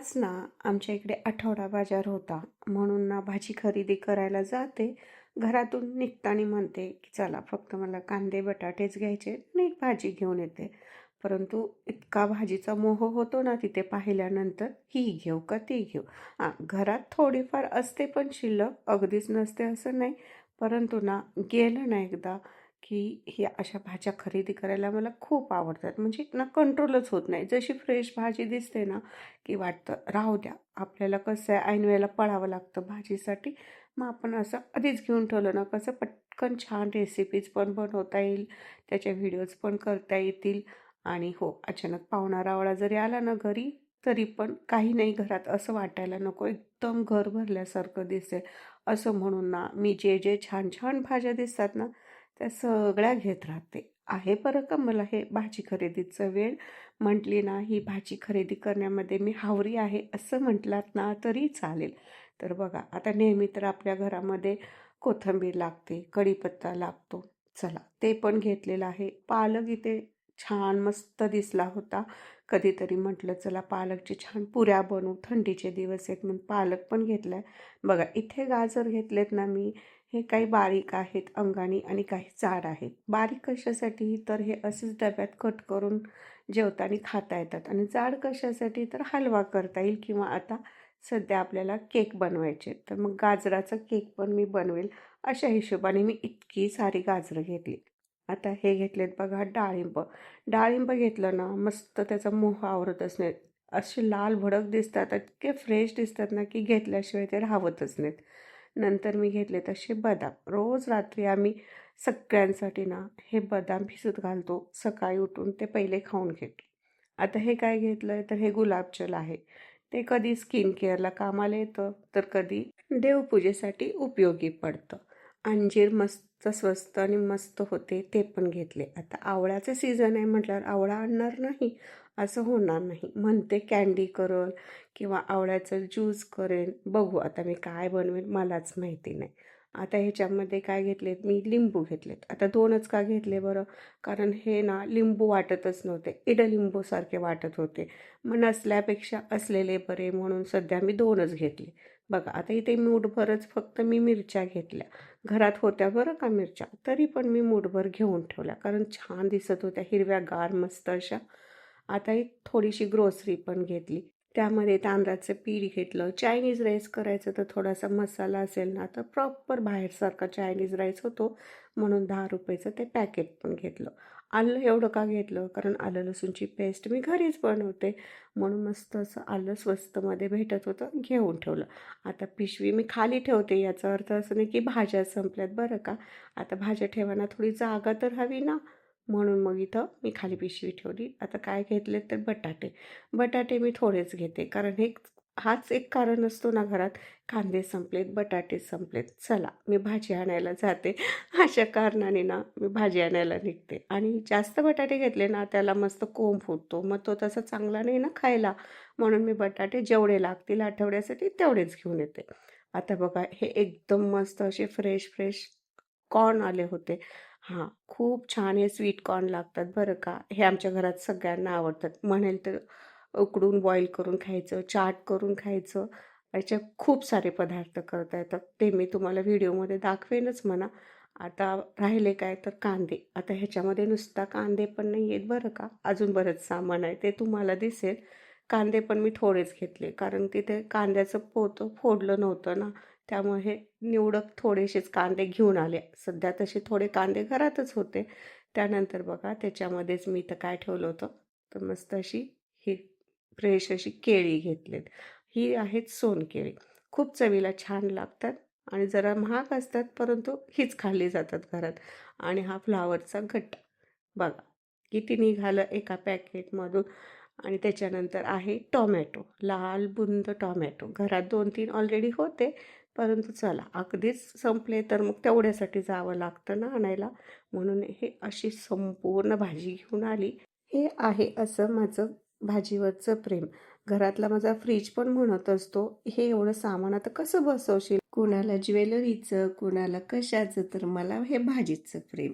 आज ना आमच्या इकडे आठवडा बाजार होता म्हणून ना भाजी खरेदी करायला जाते. घरातून निघताना म्हणते की चला फक्त मला कांदे बटाटेच घ्यायचे आणि भाजी घेऊन येते. परंतु इतका भाजीचा मोह होतो ना तिथे पाहिल्यानंतर ही घेऊ का ती घेऊ. घरात थोडीफार असते पण शिल्लक अगदीच नसते असं नाही. परंतु ना गेलं ना एकदा की ही अशा भाज्या खरेदी करायला मला खूप आवडतात. म्हणजे ना कंट्रोलच होत नाही. जशी फ्रेश भाजी दिसते ना की वाटतं राहू द्या. आपल्याला कसं आहे ऐन वेळेला पळावं लागतं भाजीसाठी. मग आपण असं आधीच घेऊन ठेवलं ना कसं पटकन छान रेसिपीज पण बनवता येईल, त्याच्या व्हिडिओज पण करता येतील. आणि हो, अचानक पाहुणा-रावळा जरी आला ना घरी, तरी पण काही नाही घरात असं वाटायला नको, एकदम घर भरल्यासारखं दिसेल. असं म्हणून ना मी जे छान-छान भाज्या दिसतात ना, त्या सगळ्या घेत राहते. आहे बरं का मला हे भाजी खरेदीचं वेड. म्हटली ना ही भाजी खरेदी करण्यामध्ये मी हावरी आहे असं म्हटलात ना तरी चालेल. तर बघा आता नेहमी तर आपल्या घरामध्ये कोथिंबीर लागते, कढीपत्ता लागतो. चला ते पण घेतलेलं आहे. पालक इथे छान मस्त दिसला होता. कधीतरी म्हटलं चला पालकची छान पुऱ्या बनवू. थंडीचे दिवस आहेत म्हणून पालक पण घेतलाय. बघा इथे गाजर घेतलेत ना मी. हे काही बारीक आहेत अंगानी आणि काही जाड आहेत. बारीक कशासाठी तर हे असेच डब्यात कट करून जेवताना खाता येतात आणि जाड कशासाठी तर हलवा करता येईल किंवा आता सध्या आपल्याला केक बनवायचे तर मग गाजराचा केक पण मी बनवेल अशा हिशोबाने मी इतकी सारी गाजरं घेतली. आता हे घेतलेत बघा डाळिंब. डाळिंब घेतलं ना मस्त त्याचा मोह आवरतच नाही. असे लाल भडक दिसतात, इतके फ्रेश दिसतात ना की घेतल्याशिवाय ते राहवतच नाहीत. नंतर मी घेतले तसे बदाम. रोज रात्री आम्ही सगळ्यांसाठी ना हे बदाम भिजत घालतो. सकाळी उठून ते पहिले खाऊन घेतो. आता हे काय घेतलंय तर हे गुलाबजल आहे. ते कधी स्किन केअरला कामाला येतं, तर कधी देवपूजेसाठी उपयोगी पडतं. अंजीर मस्त स्वस्त आणि मस्त होते, ते पण घेतले. आता आवळ्याचं सीझन आहे म्हटल्यावर आवळा आणणार नाही, असं होणार नाही. म्हणते कँडी करेल किंवा आवळ्याचं ज्यूस करेन. बघू आता मी काय बनवेन मलाच माहिती नाही. आता ह्याच्यामध्ये काय घेतलेत मी लिंबू घेतलेत. आता 2च का घेतले बरं? कारण हे ना लिंबू वाटतच नव्हते. इडलिंबूसारखे वाटत होते. मग नसल्यापेक्षा असलेले बरे म्हणून सध्या मी 2च घेतले. बघा आता इथे मूठभरच फक्त मी मिरच्या घेतल्या. घरात होत्या बरं का मिरच्या, तरी पण मी मूठभर घेऊन ठेवल्या कारण छान दिसत होत्या हिरव्यागार मस्त अशा. आता एक थोडीशी ग्रोसरी पण घेतली. त्यामध्ये तांदळाचं पीठ घेतलं. चायनीज राईस करायचं तर थोडासा मसाला असेल ना तर प्रॉपर बाहेरसारखा चायनीज राईस होतो म्हणून 10 रुपयाचं ते पॅकेट पण घेतलं. आलं एवढं का घेतलं कारण आलं लसूणची पेस्ट मी घरीच बनवते म्हणून मस्त असं आलं स्वस्तमध्ये भेटत होतं घेऊन ठेवलं. आता पिशवी मी खाली ठेवते याचा अर्थ असं नाही की भाज्या संपल्यात बरं का. आता भाज्या ठेवायला थोडी जागा तर हवी ना, म्हणून मग इथं मी खाली पिशवी ठेवली. आता काय घेतले तर बटाटे. बटाटे मी थोडेच घेते कारण हाच एक कारण असतो ना घरात, कांदे संपलेत, बटाटे संपलेत, चला मी भाजी आणायला जाते. अशा कारणाने ना मी भाजी आणायला निघते आणि जास्त बटाटे घेतले ना त्याला मस्त कोंब फुटतो. मग तो तसा चांगला नाही ना खायला. म्हणून मी बटाटे जेवढे लागतील आठवड्यासाठी तेवढेच घेऊन येते. आता बघा हे एकदम मस्त असे फ्रेश फ्रेश कॉर्न आले होते. हां, खूप छान हे स्वीट कॉर्न लागतात बरं का. हे आमच्या घरात सगळ्यांना आवडतात. म्हणेल तर उकडून बॉईल करून खायचं, चाट करून खायचं. याचे खूप सारे पदार्थ करता येतात. ते मी तुम्हाला व्हिडिओमध्ये दाखवेनच म्हणा. आता राहिले काय तर कांदे. आता ह्याच्यामध्ये नुसता कांदे पण नाही आहेत बरं का. अजून बरंच सामान आहे ते तुम्हाला दिसेल. कांदे पण मी थोडेच घेतले कारण तिथे कांद्याचं पोतं फोडलं नव्हतं ना. त्यामुळे हे निवडक थोडेसेच कांदे घेऊन आले. सध्या तसे थोडे कांदे घरातच होते. त्यानंतर बघा त्याच्यामध्येच मी इथं काय ठेवलं होतं, तर मस्त अशी ही फ्रेश अशी केळी घेतलीत. ही आहेत सोनकेळी. खूप चवीला छान लागतात आणि जरा महाग असतात, परंतु हीच खाल्ली जातात घरात. आणि हा फ्लॉवरचा गट्टा. बघा किती निघालं एका पॅकेटमधून. आणि त्याच्यानंतर आहे टोमॅटो, लाल बुंद टोमॅटो. घरात 2-3 ऑलरेडी होते, परंतु चला अगदीच संपले तर मग तेवढ्यासाठी जावं लागतं ना आणायला. म्हणून हे अशी संपूर्ण भाजी घेऊन आली. हे आहे असं माझं भाजीवरचं प्रेम. घरातला माझा फ्रीज पण म्हणत असतो, "हे एवढं सामान आता कसं बसवशील?" कुणाला ज्वेलरीचं, कुणाला कशाचं, तर मला हे भाजीचं प्रेम.